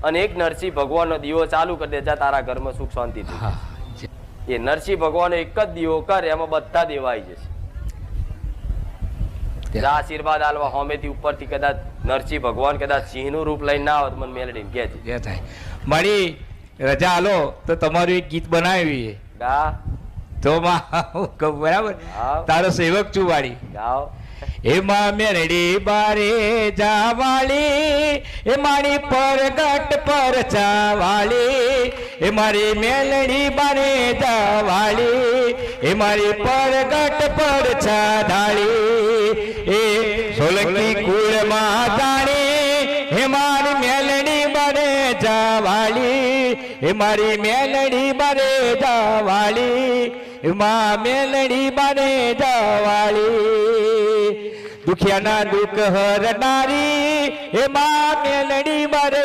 અને એક નરસિંહ ભગવાનનો દીવો ચાલુ કરી દે, જા તારા ઘરમાં સુખ શાંતિ થઈ. એ નરસિંહ ભગવાન એક જ દીવો કરે, એમાં બધા દેવાઈ જશે. આશીર્વાદ આલવા હોમેથી ઉપરથી કદાચ નરસિંહ ભગવાન કદાચ સિંહનું રૂપ લઈને ના આવત, મને મેલડી કે થાય મારી રજા આલો તો તમારું એક ગીત બનાવી ગા તો બરાબર. તારો સેવક છું વાળી ગાઓ. એમાં મેરડી બારે જાવાળી, એ મારી પરગટ પર ચાવાળી, એ મારી મેલડી બારે જાવાળી, એ મારી પરગટ પર ચાધાળી, એ સોલંકી કુળમાં જાણી, એ મારી મેલડી બારે જાવાળી, એ મારી મેલડી બારે જાવાળી, એમાં મેલડી બારે જાવાળી, દુખિયાના દુઃખ હરનારી, એમાં મેલડી બારે